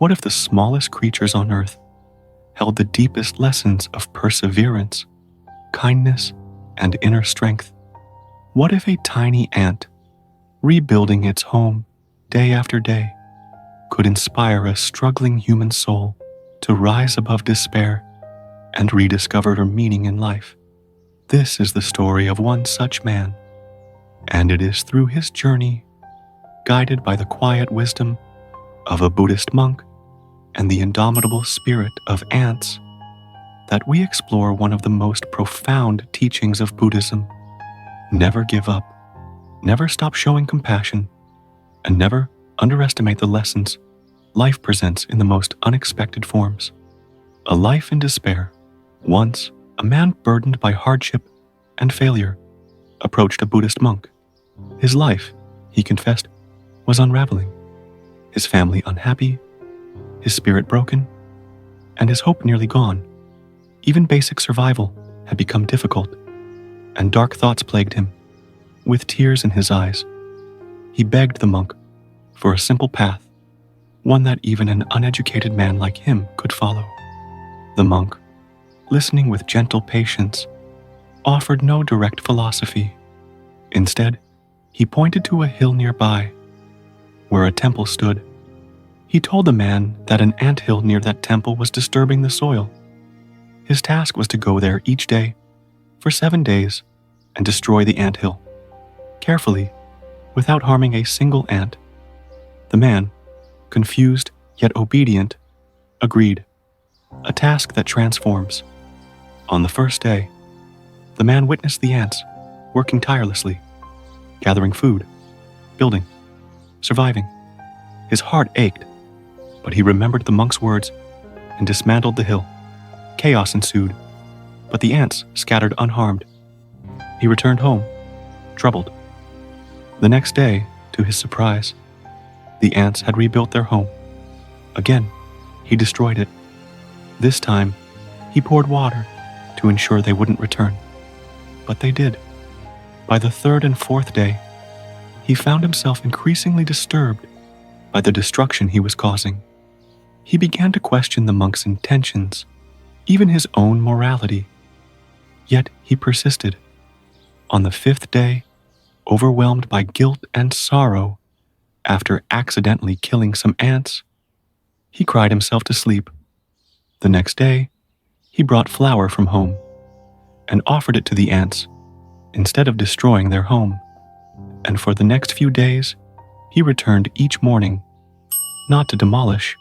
What if the smallest creatures on earth held the deepest lessons of perseverance, kindness, and inner strength? What if a tiny ant, rebuilding its home day after day, could inspire a struggling human soul to rise above despair and rediscover her meaning in life? This is the story of one such man, and it is through his journey, guided by the quiet wisdom of a Buddhist monk and the indomitable spirit of ants, that we explore one of the most profound teachings of Buddhism. Never give up, never stop showing compassion, and never underestimate the lessons life presents in the most unexpected forms. A life in despair. Once, a man burdened by hardship and failure approached a Buddhist monk. His life, he confessed, was unraveling. His family unhappy, his spirit broken, and his hope nearly gone. Even basic survival had become difficult, and dark thoughts plagued him. With tears in his eyes, he begged the monk for a simple path, one that even an uneducated man like him could follow. The monk, listening with gentle patience, offered no direct philosophy. Instead, he pointed to a hill nearby, where a temple stood. He told the man that an anthill near that temple was disturbing the soil. His task was to go there each day for 7 days and destroy the anthill, carefully, without harming a single ant. The man, confused yet obedient, agreed, a task that transforms. On the first day, the man witnessed the ants working tirelessly, gathering food, building, surviving. His heart ached, but he remembered the monk's words and dismantled the hill. Chaos ensued, but the ants scattered unharmed. He returned home, troubled. The next day, to his surprise, the ants had rebuilt their home. Again, he destroyed it. This time, he poured water to ensure they wouldn't return. But they did. By the third and fourth day, he found himself increasingly disturbed by the destruction he was causing. He began to question the monk's intentions, even his own morality. Yet he persisted. On the fifth day, overwhelmed by guilt and sorrow, after accidentally killing some ants, he cried himself to sleep. The next day, he brought flour from home and offered it to the ants instead of destroying their home. And for the next few days, he returned each morning, not to demolish,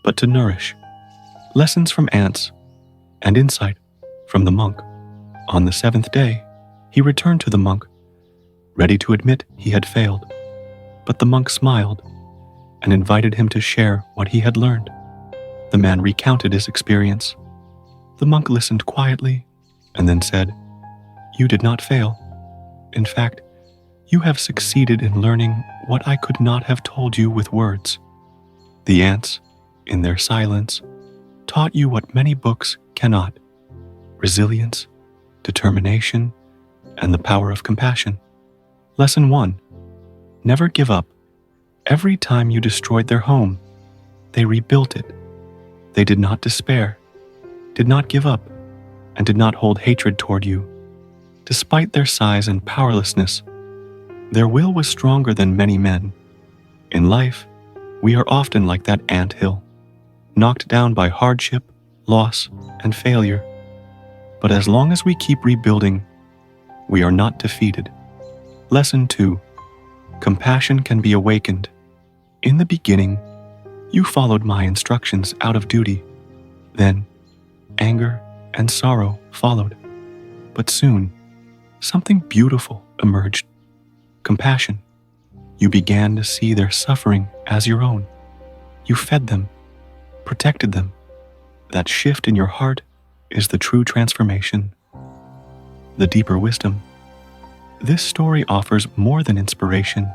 but to nourish. Lessons from ants and insight from the monk. On the seventh day, he returned to the monk, ready to admit he had failed. But the monk smiled and invited him to share what he had learned. The man recounted his experience. The monk listened quietly and then said, "You did not fail. In fact, you have succeeded in learning what I could not have told you with words. The ants, in their silence, taught you what many books cannot: resilience, determination, and the power of compassion. Lesson 1. Never give up. Every time you destroyed their home, they rebuilt it. They did not despair, did not give up, and did not hold hatred toward you. Despite their size and powerlessness, their will was stronger than many men. In life, we are often like that anthill, knocked down by hardship, loss, and failure. But as long as we keep rebuilding, we are not defeated. Lesson 2. Compassion can be awakened. In the beginning, you followed my instructions out of duty. Then, anger and sorrow followed. But soon, something beautiful emerged. Compassion. You began to see their suffering as your own. You fed them, protected them. That shift in your heart is the true transformation. The deeper wisdom. This story offers more than inspiration.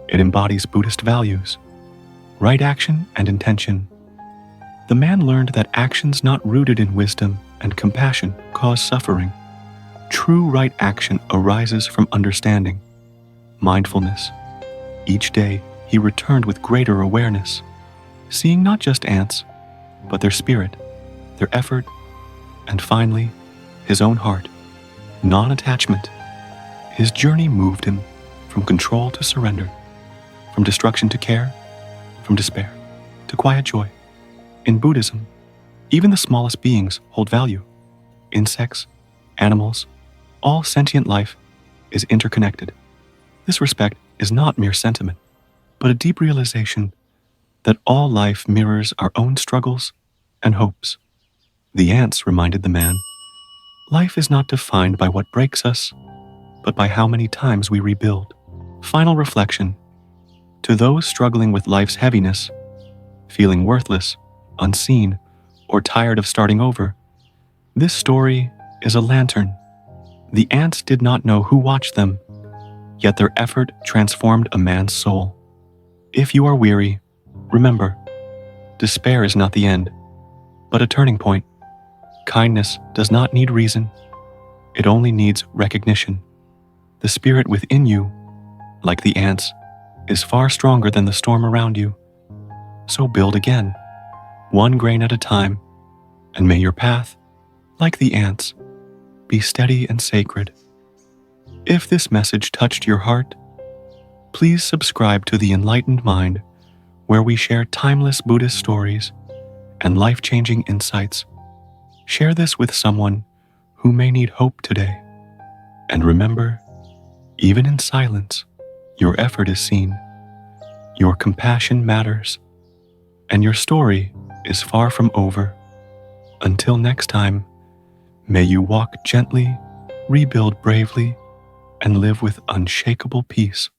It embodies Buddhist values, right action and intention. The man learned that actions not rooted in wisdom and compassion cause suffering. True right action arises from understanding, mindfulness. Each day, he returned with greater awareness, seeing not just ants, but their spirit, their effort, and finally, his own heart, non-attachment. His journey moved him from control to surrender, from destruction to care, from despair to quiet joy. In Buddhism, even the smallest beings hold value. Insects, animals, all sentient life is interconnected. This respect is not mere sentiment, but a deep realization that all life mirrors our own struggles and hopes. The ants reminded the man, life is not defined by what breaks us, but by how many times we rebuild. Final reflection. To those struggling with life's heaviness, feeling worthless, unseen, or tired of starting over, this story is a lantern. The ants did not know who watched them, yet their effort transformed a man's soul. If you are weary, remember, despair is not the end, but a turning point. Kindness does not need reason. It only needs recognition. The spirit within you, like the ants, is far stronger than the storm around you. So build again, one grain at a time, and may your path, like the ants, be steady and sacred. If this message touched your heart, please subscribe to the Enlightened Mind, where we share timeless Buddhist stories and life-changing insights. Share this with someone who may need hope today. And remember, even in silence, your effort is seen, your compassion matters, and your story is far from over. Until next time, may you walk gently, rebuild bravely, and live with unshakable peace.